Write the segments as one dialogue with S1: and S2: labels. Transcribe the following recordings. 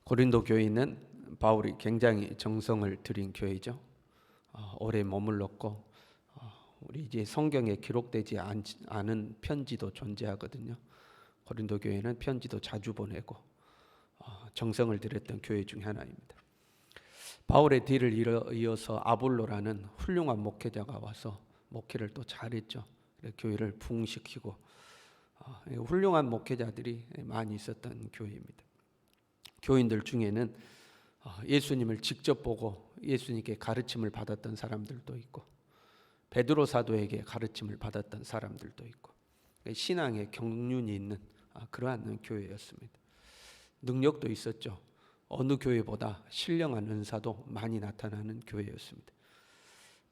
S1: 고린도 교회는 바울이 굉장히 정성을 들인 교회죠. 오래 머물렀고 우리 이제 성경에 기록되지 않은 편지도 존재하거든요. 고린도 교회는 편지도 자주 보내고 정성을 들였던 교회 중 하나입니다. 바울의 뒤를 이어서 아볼로라는 훌륭한 목회자가 와서 목회를 또 잘했죠. 교회를 부흥시키고 훌륭한 목회자들이 많이 있었던 교회입니다. 교인들 중에는 예수님을 직접 보고 예수님께 가르침을 받았던 사람들도 있고 베드로 사도에게 가르침을 받았던 사람들도 있고 신앙의 경륜이 있는 그러한 교회였습니다. 능력도 있었죠. 어느 교회보다 신령한 은사도 많이 나타나는 교회였습니다.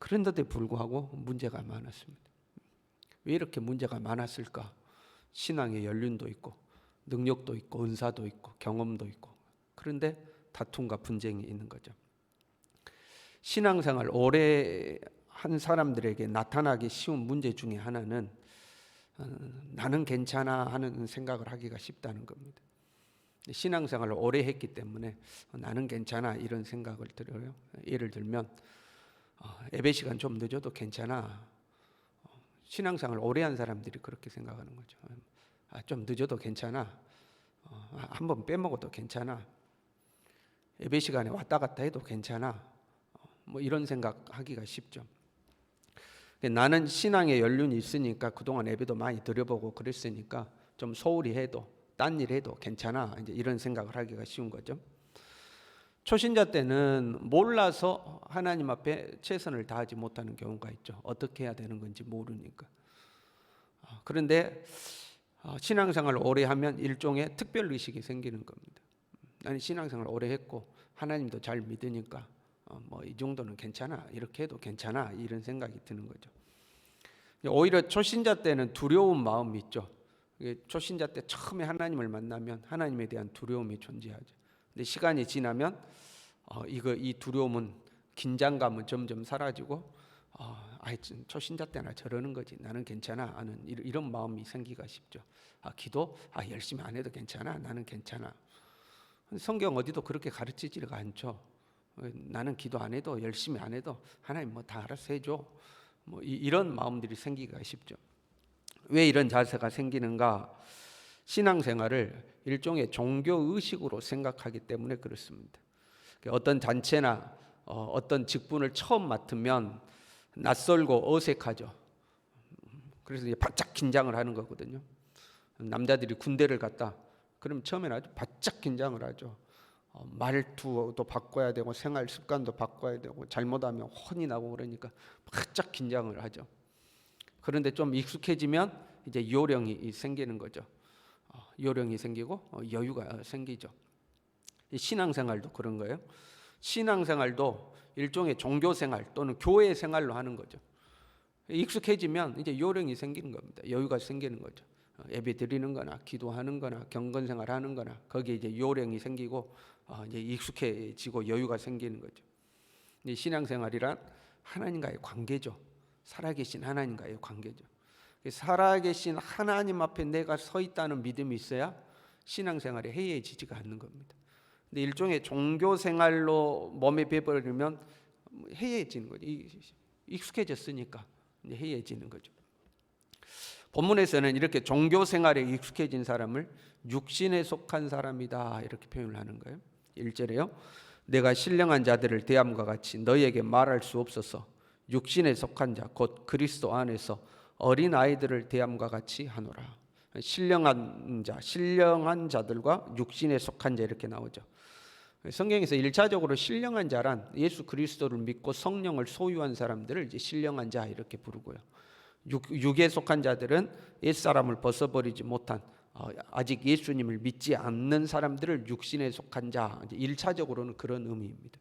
S1: 그런데도 불구하고 문제가 많았습니다. 왜 이렇게 문제가 많았을까? 신앙의 연륜도 있고 능력도 있고 은사도 있고 경험도 있고 그런데 다툼과 분쟁이 있는 거죠. 신앙생활 오래 한 사람들에게 나타나기 쉬운 문제 중에 하나는 나는 괜찮아 하는 생각을 하기가 쉽다는 겁니다. 신앙생활을 오래 했기 때문에 나는 괜찮아 이런 생각을 들어요. 예를 들면 예배 시간 좀 늦어도 괜찮아. 신앙생활을 오래 한 사람들이 그렇게 생각하는 거죠. 좀 늦어도 괜찮아. 한번 빼먹어도 괜찮아. 예배 시간에 왔다 갔다 해도 괜찮아. 뭐 이런 생각하기가 쉽죠. 나는 신앙의 연륜이 있으니까 그동안 예배도 많이 드려보고 그랬으니까 좀 소홀히 해도 딴 일 해도 괜찮아. 이제 이런 생각을 하기가 쉬운 거죠. 초신자 때는 몰라서 하나님 앞에 최선을 다하지 못하는 경우가 있죠. 어떻게 해야 되는 건지 모르니까. 그런데 신앙생활을 오래 하면 일종의 특별의식이 생기는 겁니다. 나는 신앙생활을 오래 했고 하나님도 잘 믿으니까 뭐 이 정도는 괜찮아. 이렇게 해도 괜찮아. 이런 생각이 드는 거죠. 오히려 초신자 때는 두려운 마음이 있죠. 초신자 때 처음에 하나님을 만나면 하나님에 대한 두려움이 존재하죠. 근데 시간이 지나면 이 두려움은 긴장감은 점점 사라지고 초신자 때나 저러는 거지 나는 괜찮아 하는 이런 마음이 생기기가 쉽죠. 기도 열심히 안 해도 괜찮아. 나는 괜찮아. 성경 어디도 그렇게 가르치지가 않죠. 나는 기도 안 해도 열심히 안 해도 하나님 뭐 다 알아서 해줘. 뭐 이런 마음들이 생기기가 쉽죠. 왜 이런 자세가 생기는가? 신앙생활을 일종의 종교의식으로 생각하기 때문에 그렇습니다. 어떤 잔치나 어떤 직분을 처음 맡으면 낯설고 어색하죠. 그래서 이제 바짝 긴장을 하는 거거든요. 남자들이 군대를 갔다 그럼 처음에는 아주 바짝 긴장을 하죠. 말투도 바꿔야 되고 생활 습관도 바꿔야 되고 잘못하면 혼이 나고 그러니까 바짝 긴장을 하죠. 그런데 좀 익숙해지면 이제 요령이 생기는 거죠. 요령이 생기고 여유가 생기죠. 신앙생활도 그런 거예요. 신앙생활도 일종의 종교생활 또는 교회 생활로 하는 거죠. 익숙해지면 이제 요령이 생기는 겁니다. 여유가 생기는 거죠. 예배 드리는 거나 기도하는 거나 경건생활 하는 거나 거기에 이제 요령이 생기고 이제 익숙해지고 여유가 생기는 거죠. 신앙생활이란 하나님과의 관계죠. 살아계신 하나님과의 관계죠. 살아계신 하나님 앞에 내가 서 있다는 믿음이 있어야 신앙생활이 해이해지지가 않는 겁니다. 근데 일종의 종교생활로 몸에 배버리면 해이해지는 거죠. 익숙해졌으니까 이제 해이해지는 거죠. 본문에서는 이렇게 종교생활에 익숙해진 사람을 육신에 속한 사람이다 이렇게 표현을 하는 거예요. 1절에요. 내가 신령한 자들을 대함과 같이 너희에게 말할 수 없어서 육신에 속한 자 곧 그리스도 안에서 어린 아이들을 대함과 같이 하노라. 신령한 자들과 육신에 속한 자 이렇게 나오죠. 성경에서 1차적으로 신령한 자란 예수 그리스도를 믿고 성령을 소유한 사람들을 이제 신령한 자 이렇게 부르고요. 육에 속한 자들은 옛사람을 벗어버리지 못한 아직 예수님을 믿지 않는 사람들을 육신에 속한 자, 1차적으로는 그런 의미입니다.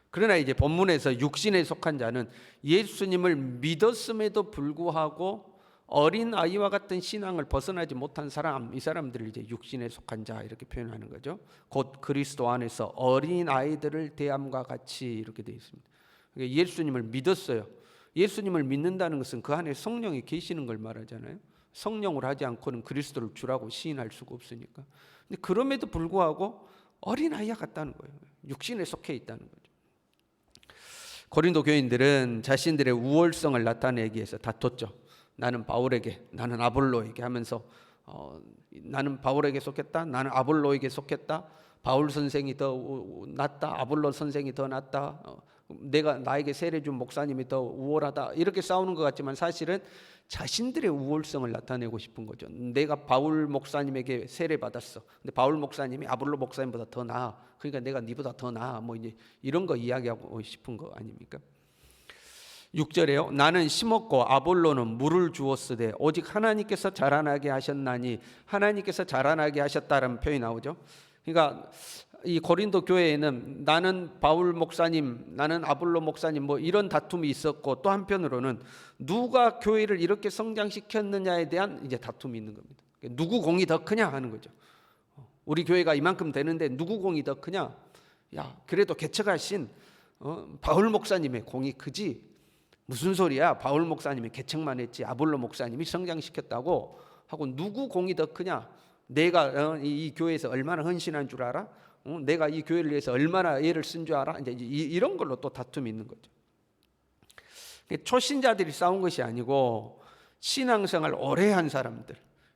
S1: 그러나 이제 본문에서 육신에 속한 자는 예수님을 믿었음에도 불구하고 어린 아이와 같은 신앙을 벗어나지 못한 사람, 이 사람들을 이제 육신에 속한 자 이렇게 표현하는 거죠. 곧 그리스도 안에서 어린 아이들을 대함과 같이 이렇게 되어 있습니다. 그러니까 예수님을 믿었어요. 예수님을 믿는다는 것은 그 안에 성령이 계시는 걸 말하잖아요. 성령을 하지 않고는 그리스도를 주라고 시인할 수가 없으니까. 근데 그럼에도 불구하고 어린아이와 같다는 거예요. 육신에 속해 있다는 거죠. 고린도 교인들은 자신들의 우월성을 나타내기 위해서 다퉜죠. 나는 바울에게, 나는 아볼로에게 하면서 나는 바울에게 속했다, 나는 아볼로에게 속했다, 바울 선생이 더 낫다, 아볼로 선생이 더 낫다, 나에게 세례 준 목사님이 더 우월하다, 이렇게 싸우는 것 같지만 사실은 자신들의 우월성을 나타내고 싶은 거죠. 내가 바울 목사님에게 세례 받았어. 근데 바울 목사님이 아볼로 목사님보다 더 나아. 그러니까 내가 네보다 더 나아. 뭐 이제 이런 거 이야기하고 싶은 거 아닙니까? 6절에요. 나는 심었고 아볼로는 물을 주었으되 오직 하나님께서 자라나게 하셨나니, 하나님께서 자라나게 하셨다라는 표현이 나오죠. 그러니까 이 고린도 교회에는 나는 바울 목사님, 나는 아볼로 목사님 뭐 이런 다툼이 있었고, 또 한편으로는 누가 교회를 이렇게 성장시켰느냐에 대한 이제 다툼이 있는 겁니다. 누구 공이 더 크냐 하는 거죠. 우리 교회가 이만큼 되는데 누구 공이 더 크냐? 야, 그래도 개척하신 바울 목사님의 공이 크지. 무슨 소리야? 바울 목사님이 개척만 했지 아볼로 목사님이 성장시켰다고 하고, 누구 공이 더 크냐? 내가 이 교회에서 얼마나 헌신한 줄 알아? 내가 이 교회를 위해서 얼마나 애를 쓴 줄 알아? 이제 이런 걸로 또 다툼이 있는 거죠. 초신자들이 싸운 것이 아니고 신앙생활 오래 한 사람들,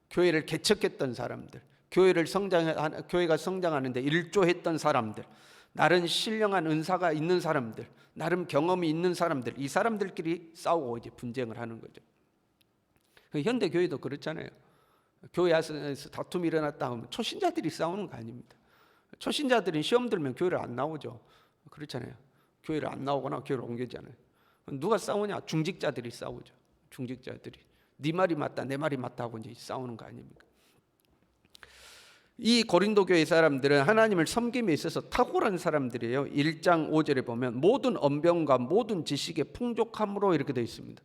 S1: 교회를 개척했던 사람들, 교회가 성장하는데 일조했던 사람들, 나름 신령한 은사가 있는 사람들, 나름 경험이 있는 사람들, 이 사람들끼리 싸우고 이제 분쟁을 하는 거죠. 현대 교회도 그렇잖아요. 교회 안에서 다툼이 일어났다 하면 초신자들이 싸우는 거 아닙니다. 초신자들은 시험 들면 교회를 안 나오죠. 그렇잖아요. 교회를 안 나오거나 교회를 옮기잖아요. 누가 싸우냐? 중직자들이 싸우죠. 중직자들이 네 말이 맞다, 내 말이 맞다 하고 이제 싸우는 거 아닙니까? 이 고린도 교회 사람들은 하나님을 섬김에 있어서 탁월한 사람들이에요. 1장 5절에 보면 모든 언변과 모든 지식의 풍족함으로 이렇게 되어 있습니다.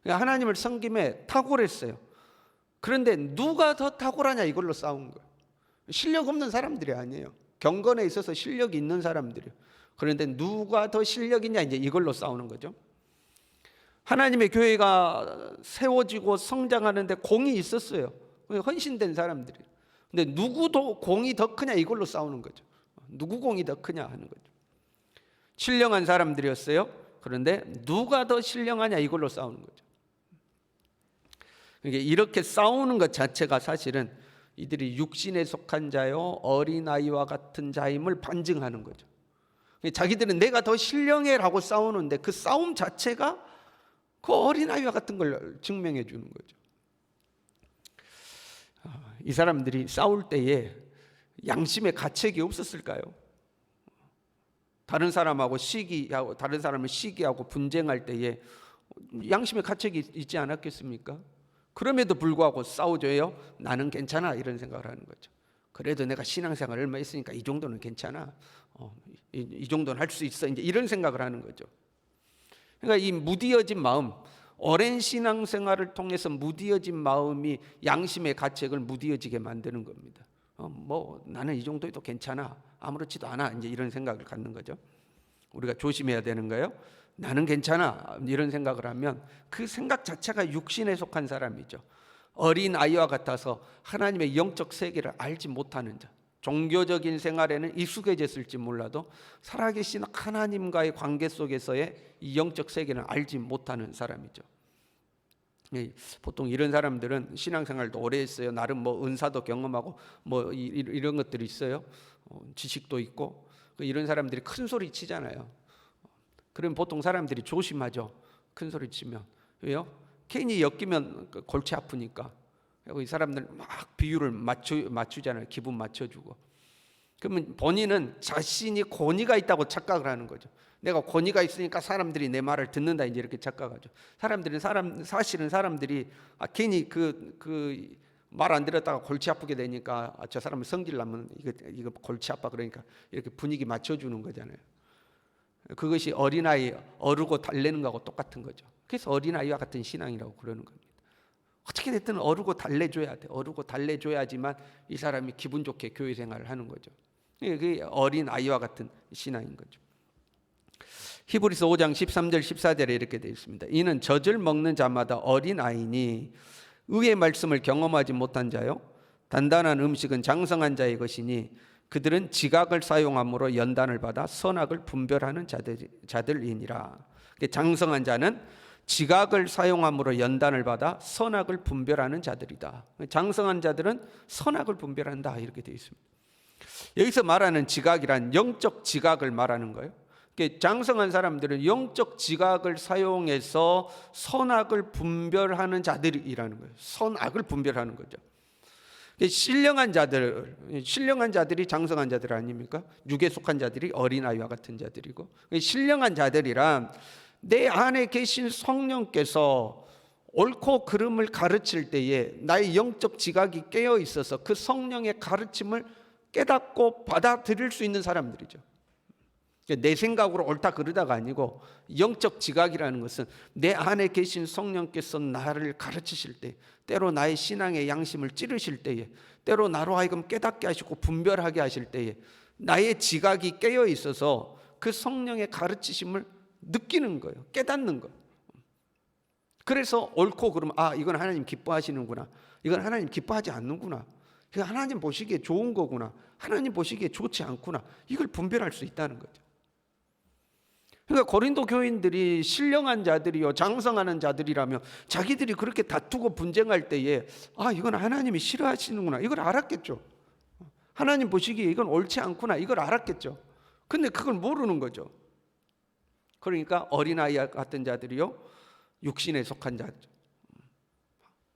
S1: 그러니까 하나님을 섬김에 탁월했어요. 그런데 누가 더 탁월하냐 이걸로 싸운 거예요. 실력 없는 사람들이 아니에요. 경건에 있어서 실력이 있는 사람들이에요. 그런데 누가 더 실력 있냐 이제 이걸로 싸우는 거죠. 하나님의 교회가 세워지고 성장하는데 공이 있었어요. 헌신된 사람들이. 근데 누구도 공이 더 크냐 이걸로 싸우는 거죠. 누구 공이 더 크냐 하는 거죠. 신령한 사람들이었어요. 그런데 누가 더 신령하냐 이걸로 싸우는 거죠. 그러니까 이렇게 싸우는 것 자체가 사실은 이들이 육신에 속한 자요 어린아이와 같은 자임을 반증하는 거죠. 자기들은 내가 더 신령해라고 싸우는데 그 싸움 자체가 그 어린아이와 같은 걸 증명해 주는 거죠. 이 사람들이 싸울 때에 양심의 가책이 없었을까요? 다른 사람을 시기하고 분쟁할 때에 양심의 가책이 있지 않았겠습니까? 그럼에도 불구하고 싸워줘요. 나는 괜찮아 이런 생각을 하는 거죠. 그래도 내가 신앙생활 얼마 했으니까 이 정도는 괜찮아. 이 정도는 할 수 있어. 이제 이런 생각을 하는 거죠. 그러니까 이 무디어진 마음, 오랜 신앙생활을 통해서 무디어진 마음이 양심의 가책을 무디어지게 만드는 겁니다. 뭐 나는 이 정도에도 괜찮아, 아무렇지도 않아, 이제 이런 생각을 갖는 거죠. 우리가 조심해야 되는 거예요. 나는 괜찮아 이런 생각을 하면 그 생각 자체가 육신에 속한 사람이죠. 어린 아이와 같아서 하나님의 영적 세계를 알지 못하는 자, 종교적인 생활에는 익숙해졌을지 몰라도 살아계신 하나님과의 관계 속에서의 이 영적 세계는 알지 못하는 사람이죠. 보통 이런 사람들은 신앙생활도 오래 했어요. 나름 뭐 은사도 경험하고 뭐 이런 것들이 있어요. 지식도 있고. 이런 사람들이 큰 소리 치잖아요. 그럼 보통 사람들이 조심하죠. 큰 소리 치면. 왜요? 괜히 엮이면 골치 아프니까. 이 사람들 막 비율을 맞추잖아요. 기분 맞춰주고. 그러면 본인은 자신이 권위가 있다고 착각을 하는 거죠. 내가 권위가 있으니까 사람들이 내 말을 듣는다 이제 이렇게 착각하죠. 사실은 사람들이 괜히 그 말 안 들었다가 골치 아프게 되니까 저 사람을 성질나면 이거 골치 아파 그러니까 이렇게 분위기 맞춰주는 거잖아요. 그것이 어린아이 어르고 달래는 거하고 똑같은 거죠. 그래서 어린아이와 같은 신앙이라고 그러는 겁니다. 어떻게 됐든 어르고 달래줘야 돼. 어르고 달래줘야지만 이 사람이 기분 좋게 교회 생활을 하는 거죠. 그게 어린아이와 같은 신앙인 거죠. 히브리서 5장 13절 14절에 이렇게 되어 있습니다. 이는 젖을 먹는 자마다 어린아이니 의의 말씀을 경험하지 못한 자요 단단한 음식은 장성한 자의 것이니 그들은 지각을 사용함으로 연단을 받아 선악을 분별하는 자들이니라. 장성한 자는 지각을 사용함으로 연단을 받아 선악을 분별하는 자들이다. 장성한 자들은 선악을 분별한다 이렇게 되어 있습니다. 여기서 말하는 지각이란 영적 지각을 말하는 거예요. 장성한 사람들은 영적 지각을 사용해서 선악을 분별하는 자들이라는 거예요. 선악을 분별하는 거죠. 신령한 자들이 장성한 자들 아닙니까? 육에 속한 자들이 어린아이와 같은 자들이고, 신령한 자들이란 내 안에 계신 성령께서 옳고 그름을 가르칠 때에 나의 영적 지각이 깨어 있어서 그 성령의 가르침을 깨닫고 받아들일 수 있는 사람들이죠. 내 생각으로 옳다 그르다가 아니고, 영적 지각이라는 것은 내 안에 계신 성령께서 나를 가르치실 때, 때로 나의 신앙의 양심을 찌르실 때에, 때로 나로 하여금 깨닫게 하시고 분별하게 하실 때에 나의 지각이 깨어 있어서 그 성령의 가르치심을 느끼는 거예요. 깨닫는 거예요. 그래서 옳고 그러면 이건 하나님 기뻐하시는구나, 이건 하나님 기뻐하지 않는구나, 이건 하나님 보시기에 좋은 거구나, 하나님 보시기에 좋지 않구나, 이걸 분별할 수 있다는 거죠. 그러니까 고린도 교인들이 신령한 자들이요 장성하는 자들이라면 자기들이 그렇게 다투고 분쟁할 때에 이건 하나님이 싫어하시는구나, 이걸 알았겠죠. 하나님 보시기에 이건 옳지 않구나, 이걸 알았겠죠. 근데 그걸 모르는 거죠. 그러니까 어린아이 같은 자들이요 육신에 속한 자죠.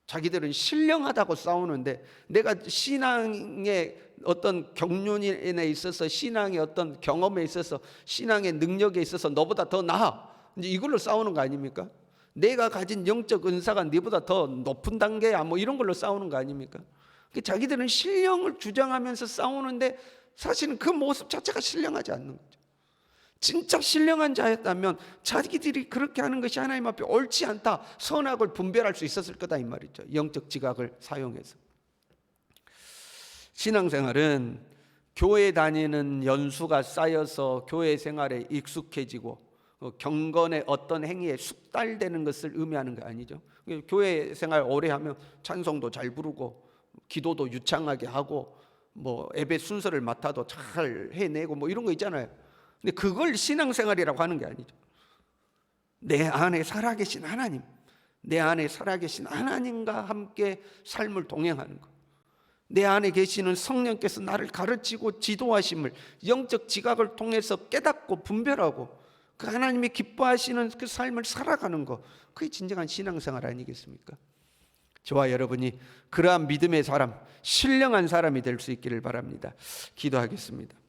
S1: 자기들은 신령하다고 싸우는데, 내가 신앙의 어떤 경륜에 있어서, 신앙의 어떤 경험에 있어서, 신앙의 능력에 있어서 너보다 더 나아, 이제 이걸로 싸우는 거 아닙니까? 내가 가진 영적 은사가 네보다 더 높은 단계야, 뭐 이런 걸로 싸우는 거 아닙니까? 자기들은 신령을 주장하면서 싸우는데 사실은 그 모습 자체가 신령하지 않는 거죠. 진짜 신령한 자였다면 자기들이 그렇게 하는 것이 하나님 앞에 옳지 않다, 선악을 분별할 수 있었을 거다 이 말이죠. 영적 지각을 사용해서. 신앙생활은 교회 다니는 연수가 쌓여서 교회 생활에 익숙해지고 경건의 어떤 행위에 숙달되는 것을 의미하는 게 아니죠. 교회 생활 오래 하면 찬송도 잘 부르고 기도도 유창하게 하고 뭐 예배 순서를 맡아도 잘 해내고 뭐 이런 거 있잖아요. 근데 그걸 신앙생활이라고 하는 게 아니죠. 내 안에 살아계신 하나님, 내 안에 살아계신 하나님과 함께 삶을 동행하는 것, 내 안에 계시는 성령께서 나를 가르치고 지도하심을 영적 지각을 통해서 깨닫고 분별하고 그 하나님이 기뻐하시는 그 삶을 살아가는 것, 그게 진정한 신앙생활 아니겠습니까? 저와 여러분이 그러한 믿음의 사람, 신령한 사람이 될 수 있기를 바랍니다. 기도하겠습니다.